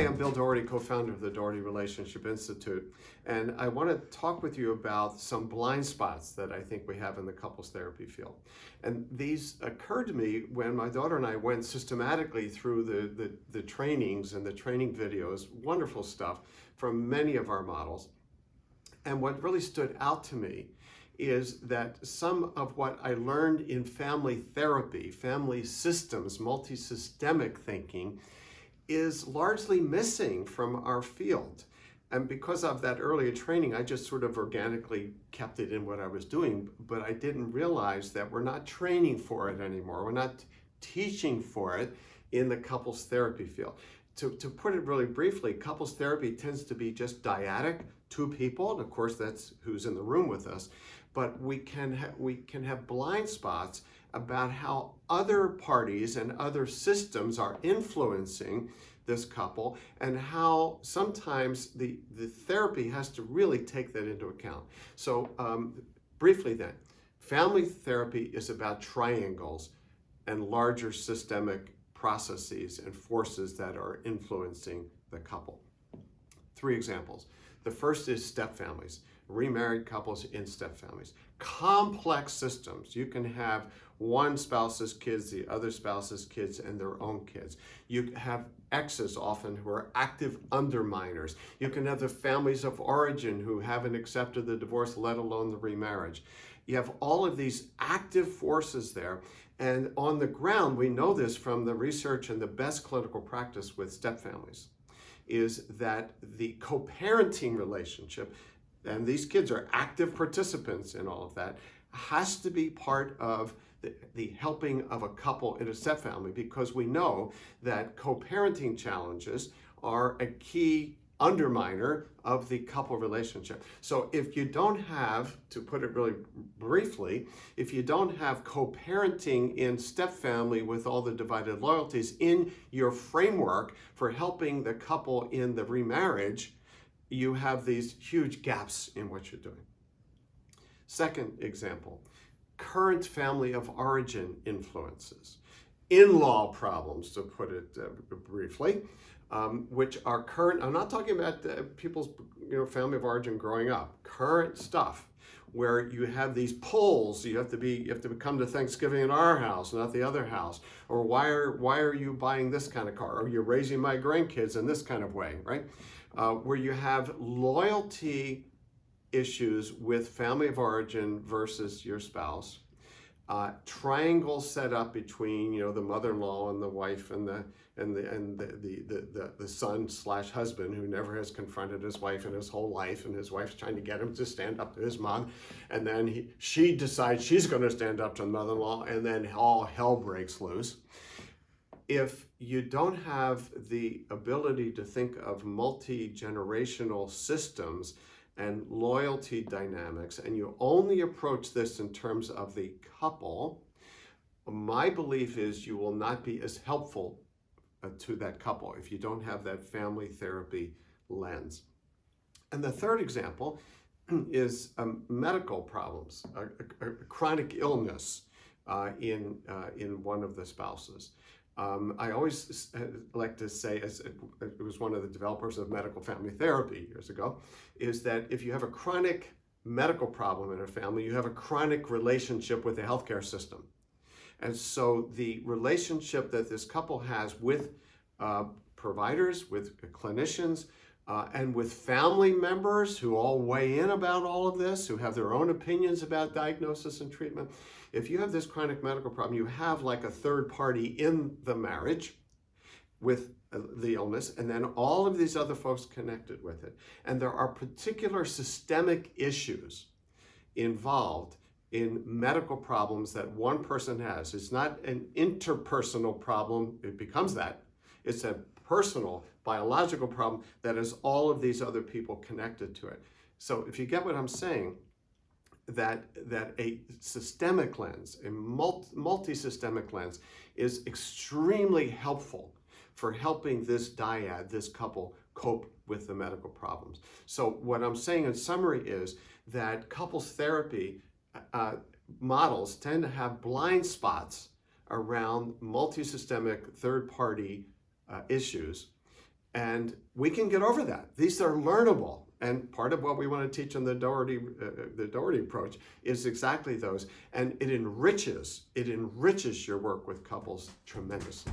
Hi, I'm Bill Doherty, co-founder of the Doherty Relationship Institute, and I want to talk with you about some blind spots that I think we have in the couples therapy field. And these occurred to me when my daughter and I went systematically through the trainings and the training videos, wonderful stuff from many of our models. And what really stood out to me is that some of what I learned in family therapy, family systems, multisystemic thinking, is largely missing from our field. And because of that earlier training, I just sort of organically kept it in what I was doing, but I didn't realize that we're not training for it anymore. We're not teaching for it in the couples therapy field. To put it really briefly, couples therapy tends to be just dyadic, two people, and of course that's who's in the room with us, but we can have blind spots about how other parties and other systems are influencing this couple, and how sometimes the therapy has to really take that into account. So briefly then, family therapy is about triangles and larger systemic processes and forces that are influencing the couple. 3 examples. The first is stepfamilies, remarried couples in stepfamilies. Complex systems. You can have one spouse's kids, the other spouse's kids, and their own kids. You have exes often who are active underminers. You can have the families of origin who haven't accepted the divorce, let alone the remarriage. You have all of these active forces there. And on the ground, we know this from the research and the best clinical practice with stepfamilies, is that the co-parenting relationship, and these kids are active participants in all of that, has to be part of the helping of a couple in a stepfamily, because we know that co-parenting challenges are a key underminer of the couple relationship. So if you don't have, to put it really briefly, if you don't have co-parenting in stepfamily with all the divided loyalties in your framework for helping the couple in the remarriage, you have these huge gaps in what you're doing. Second example, current family of origin influences. In-law problems, to put it briefly, which are current. I'm not talking about people's family of origin growing up. Current stuff where you have these pulls. You have to come to Thanksgiving in our house, not the other house. Or why are you buying this kind of car? Or you're raising my grandkids in this kind of way, right? Where you have loyalty issues with family of origin versus your spouse. Triangles set up between the mother-in-law and the wife and the son/husband who never has confronted his wife in his whole life, and his wife's trying to get him to stand up to his mom, and then she decides she's going to stand up to the mother-in-law, and then all hell breaks loose. If you don't have the ability to think of multi-generational systems and loyalty dynamics, and you only approach this in terms of the couple, my belief is you will not be as helpful to that couple if you don't have that family therapy lens. And the third example is medical problems, a chronic illness in one of the spouses. I always like to say, as it was one of the developers of medical family therapy years ago, is that if you have a chronic medical problem in a family, you have a chronic relationship with the healthcare system. And so the relationship that this couple has with providers, with clinicians, and with family members who all weigh in about all of this, who have their own opinions about diagnosis and treatment. If you have this chronic medical problem, you have like a third party in the marriage with the illness, and then all of these other folks connected with it. And there are particular systemic issues involved in medical problems that one person has. It's not an interpersonal problem, it becomes that. It's a personal, biological problem that has all of these other people connected to it. So if you get what I'm saying, that a systemic lens, a multi-systemic lens, is extremely helpful for helping this dyad, this couple, cope with the medical problems. So what I'm saying in summary is that couples therapy models tend to have blind spots around multi-systemic third-party issues, And we can get over that. These are learnable. And part of what we want to teach on the Doherty approach is exactly those. And it enriches your work with couples tremendously.